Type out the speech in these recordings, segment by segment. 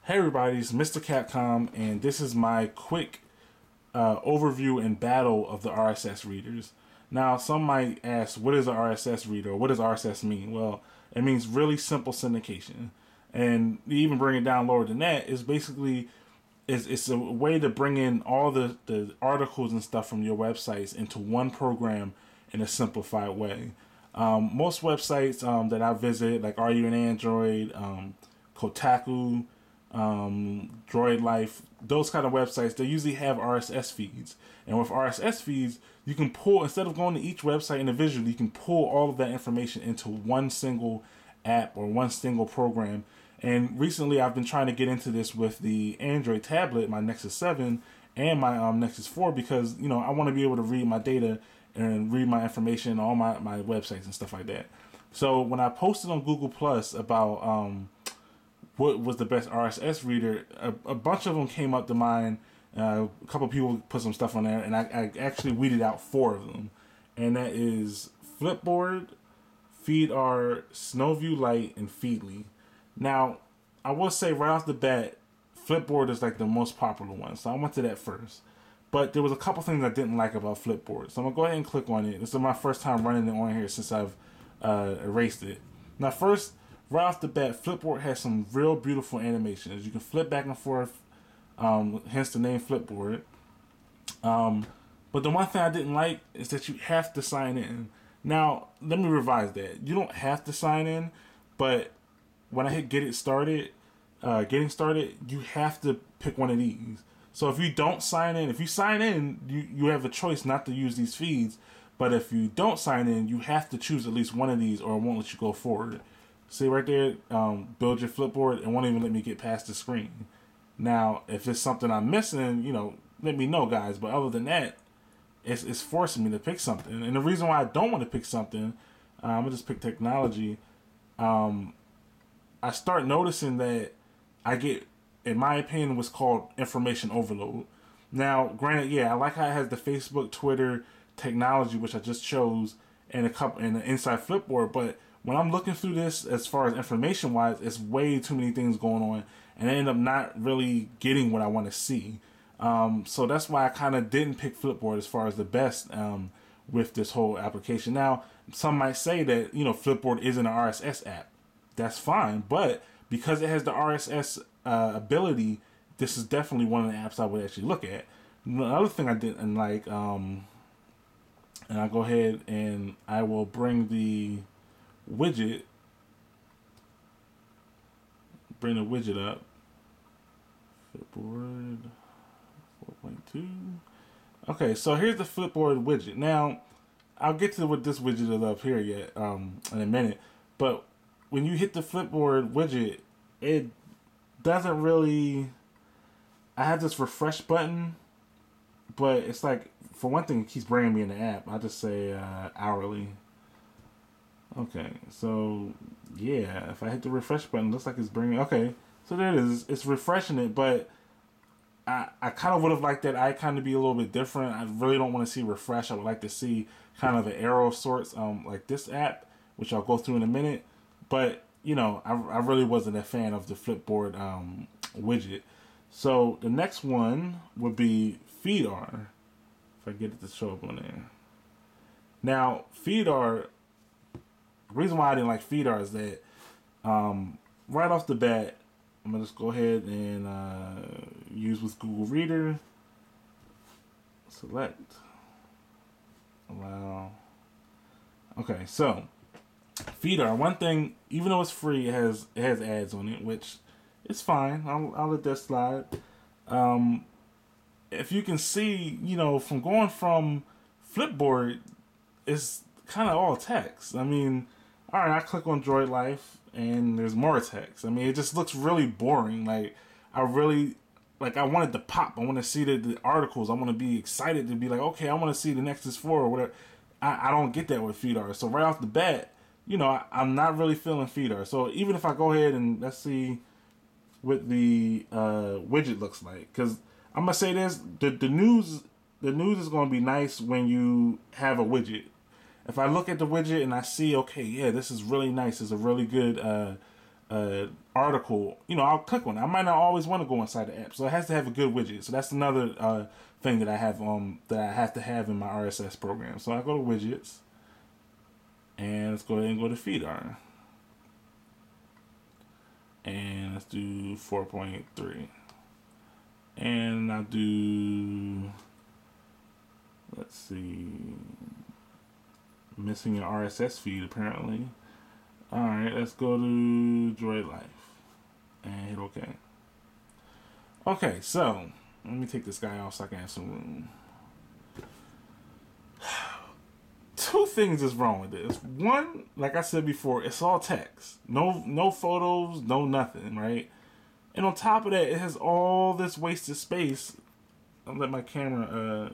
Hey everybody, it's Mr. Capcom, and this is my quick overview and battle of the RSS readers. Now, some might ask, what is an RSS reader, or what does RSS mean? Well, it means really simple syndication. And even bring it down lower than that is basically it's a way to bring in all the articles and stuff from your websites into one program in a simplified way. Most websites that I visit, like Are You an Android, Kotaku, Droid Life, those kind of websites, they usually have RSS feeds. And with RSS feeds, you can pull, instead of going to each website individually, you can pull all of that information into one single app or one single program. And recently I've been trying to get into this with the Android tablet, my Nexus 7 and my Nexus 4, because, I want to be able to read my data and read my information on my websites and stuff like that. So when I posted on Google Plus about what was the best RSS reader, a bunch of them came up to mind. A couple people put some stuff on there, and I actually weeded out 4 of them. And that is Flipboard, Feedr, SNO Lite, and Feedly. Now, I will say right off the bat, Flipboard is like the most popular one, so I went to that first. But there was a couple things I didn't like about Flipboard, so I'm gonna go ahead and click on it. This is my first time running it on here since I've erased it. Now, first, right off the bat, Flipboard has some real beautiful animations. You can flip back and forth, hence the name Flipboard. But the one thing I didn't like is that you have to sign in. Now, let me revise that. You don't have to sign in, but when I hit getting started, you have to pick one of these. So if you don't sign in, if you sign in, you have a choice not to use these feeds. But if you don't sign in, you have to choose at least one of these or it won't let you go forward. See right there, build your Flipboard. It won't even let me get past the screen. Now, if it's something I'm missing, let me know, guys. But other than that, it's forcing me to pick something. And the reason why I don't want to pick something, I'm going to just pick technology. I start noticing that I get, in my opinion, what's called information overload. Now, granted, yeah, I like how it has the Facebook, Twitter, technology, which I just chose, and the inside Flipboard. But when I'm looking through this, as far as information wise, it's way too many things going on, and I end up not really getting what I want to see. So that's why I kind of didn't pick Flipboard as far as the best with this whole application. Now, some might say that Flipboard isn't an RSS app. That's fine, but because it has the RSS ability, this is definitely one of the apps I would actually look at. Another thing I didn't like, and I'll go ahead and I will bring the widget, up. Flipboard 4.2. Okay, so here's the Flipboard widget. Now, I'll get to what this widget is up here yet in a minute, but when you hit the Flipboard widget, it doesn't really. I have this refresh button, but it's like, for one thing, it keeps bringing me in the app. I just say hourly. Okay, so yeah, if I hit the refresh button, it looks like it's bringing. Okay, so there it is. It's refreshing it, but I kind of would have liked that icon to be a little bit different. I really don't want to see refresh. I would like to see kind of an arrow of sorts, like this app, which I'll go through in a minute. But, I really wasn't a fan of the Flipboard widget. So the next one would be Feedr. If I get it to show up on there. Now, Feedr, the reason why I didn't like Feedr is that right off the bat, I'm going to just go ahead and use with Google Reader. Select. Allow. Okay, so Feedr, one thing, even though it's free, it has ads on it, which is fine. I'll let that slide. If you can see, from going from Flipboard, it's kind of all text. I mean, all right, I click on Droid Life, and there's more text. I mean, it just looks really boring. Like, I want it to pop. I want to see the articles. I want to be excited to be like, okay, I want to see the Nexus 4 or whatever. I don't get that with Feedr. So right off the bat, I'm not really feeling Feedr. So even if I go ahead and let's see what the widget looks like, because I'm gonna say this: the news is gonna be nice when you have a widget. If I look at the widget and I see, okay, yeah, this is really nice. It's a really good article, I'll click on it. I might not always want to go inside the app, so it has to have a good widget. So that's another thing that I have to have in my RSS program. So I go to widgets, and let's go ahead and go to Feedr, and let's do 4.3, and I'll do, let's see, missing an RSS feed apparently. All right, let's go to Droid Life and hit OK. Okay, so let me take this guy off so I can have some room. Two things is wrong with this. One, like I said before, it's all text. No photos, no nothing, right? And on top of that, it has all this wasted space. I'll let my camera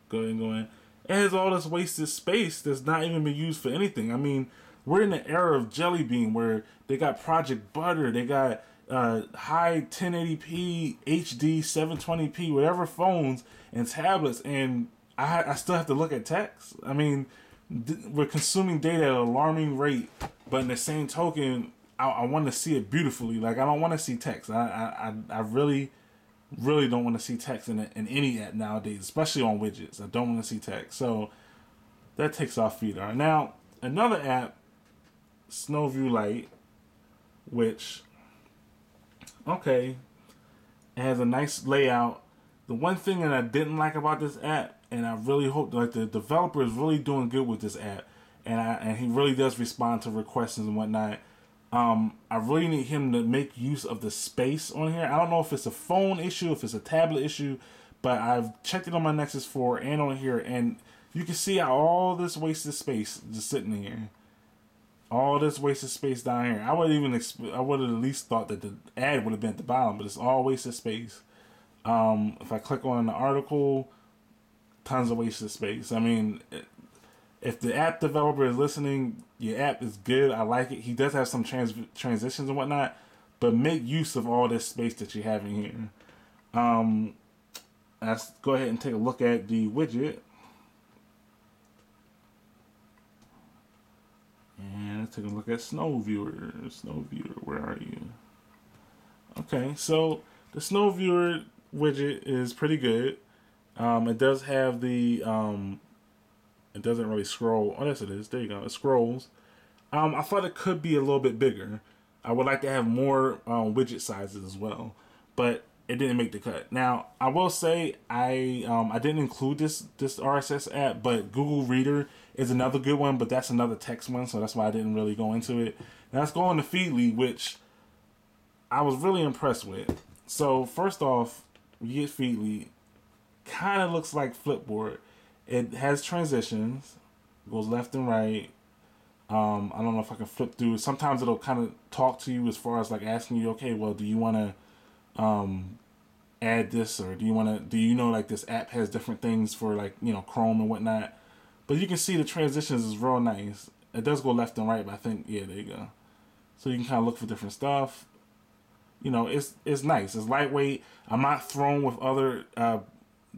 go in. It has all this wasted space that's not even been used for anything. I mean, we're in the era of Jelly Bean where they got Project Butter, they got high 1080p, HD, 720p, whatever phones and tablets, and I still have to look at text. I mean, we're consuming data at an alarming rate, but in the same token, I want to see it beautifully. Like, I don't want to see text. I really don't want to see text in any app nowadays, especially on widgets. I don't want to see text. So that takes off Feedr. Now, another app, SNO Lite, which, okay, it has a nice layout. The one thing that I didn't like about this app, and I really hope like the developer is really doing good with this app, and he really does respond to requests and whatnot. I really need him to make use of the space on here. I don't know if it's a phone issue, if it's a tablet issue, but I've checked it on my Nexus 4 and on here, and you can see how all this wasted space just sitting here. All this wasted space down here. I would have at least thought that the ad would have been at the bottom, but it's all wasted space. If I click on the article, tons of wasted space. I mean, if the app developer is listening, your app is good. I like it. He does have some transitions and whatnot, but make use of all this space that you have in here. Let's go ahead and take a look at the widget. And let's take a look at SNO Viewer. SNO Viewer, where are you? Okay, so the SNO Viewer widget is pretty good. It does have the it doesn't really scroll. Oh, yes, it is. There you go. It scrolls. I thought it could be a little bit bigger. I would like to have more widget sizes as well, but it didn't make the cut. Now, I will say I didn't include this RSS app, but Google Reader is another good one, but that's another text one, so that's why I didn't really go into it. Now, let's go on to Feedly, which I was really impressed with. So, first off, you get Feedly. Kind of looks like Flipboard. It has transitions, goes left and right. I don't know if I can flip through. Sometimes it'll kind of talk to you as far as like asking you, okay, well, do you want to add this, or do you know like this app has different things for like, Chrome and whatnot. But you can see the transitions is real nice. It does go left and right, but I think, yeah, there you go. So you can kind of look for different stuff. It's nice. It's lightweight. I'm not thrown with other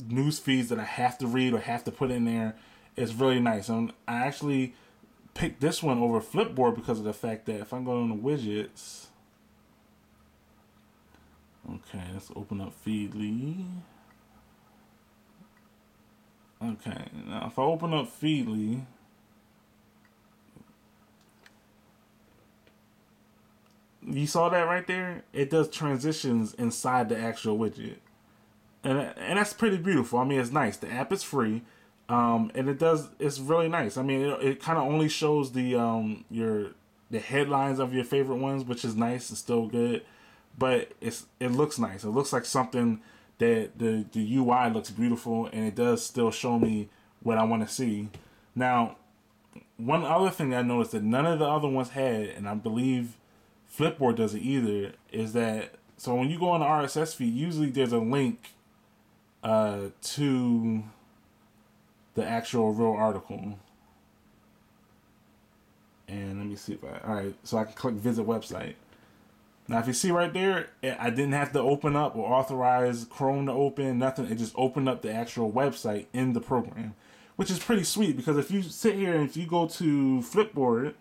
news feeds that I have to read or have to put in there. It's really nice. I actually picked this one over Flipboard because of the fact that if I go on the widgets, okay, let's open up Feedly. Okay, now if I open up Feedly, you saw that right there? It does transitions inside the actual widget. And that's pretty beautiful. I mean, it's nice. The app is free, and it's really nice. I mean, it kind of only shows the headlines of your favorite ones, which is nice. It's still good, but it looks nice. It looks like something that the UI looks beautiful, and it does still show me what I want to see. Now, one other thing I noticed that none of the other ones had, and I believe Flipboard doesn't either, is that so when you go on the RSS feed, usually there's a link to the actual real article. And let me see if alright, so I can click visit website. Now if you see right there, I didn't have to open up or authorize Chrome to open, nothing. It just opened up the actual website in the program, which is pretty sweet because if you sit here and if you go to Flipboard,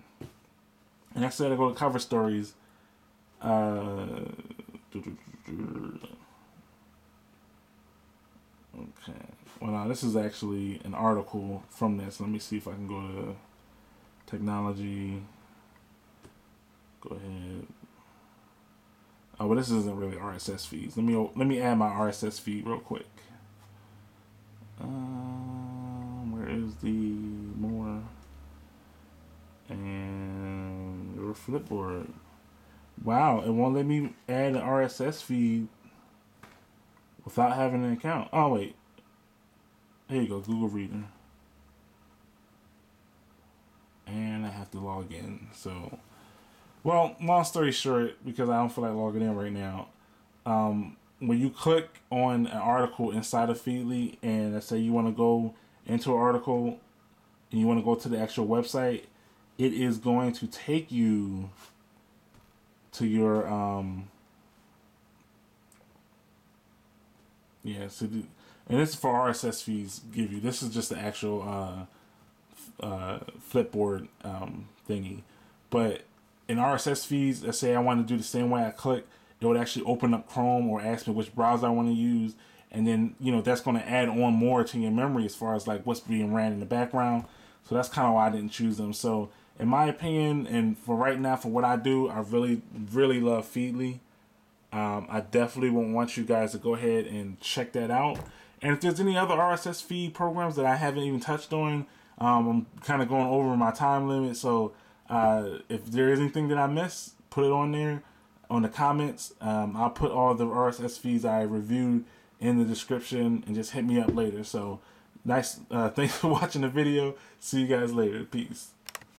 and I said I go to cover stories, Okay. Well, now this is actually an article from this. Let me see if I can go to technology. Go ahead. Oh, well, this isn't really RSS feeds. Let me add my RSS feed real quick. Where is the more and your Flipboard? Wow, it won't let me add an RSS feed without having an account. Oh wait, here you go, Google Reader, and I have to log in. So, well, long story short, because I don't feel like logging in right now. When you click on an article inside of Feedly, and let's say you want to go into an article and you want to go to the actual website, it is going to take you to your so and this is for RSS feeds give you. This is just the actual Flipboard thingy, but in RSS feeds, let's say I want to do the same way I click, it would actually open up Chrome or ask me which browser I want to use, and then that's going to add on more to your memory as far as like what's being ran in the background. So that's kind of why I didn't choose them. So in my opinion, and for right now, for what I do, I really love Feedly. I definitely would want you guys to go ahead and check that out. And if there's any other RSS feed programs that I haven't even touched on, I'm kind of going over my time limit. So if there is anything that I missed, put it on there on the comments. I'll put all the RSS feeds I reviewed in the description, and just hit me up later. So nice. Thanks for watching the video. See you guys later. Peace.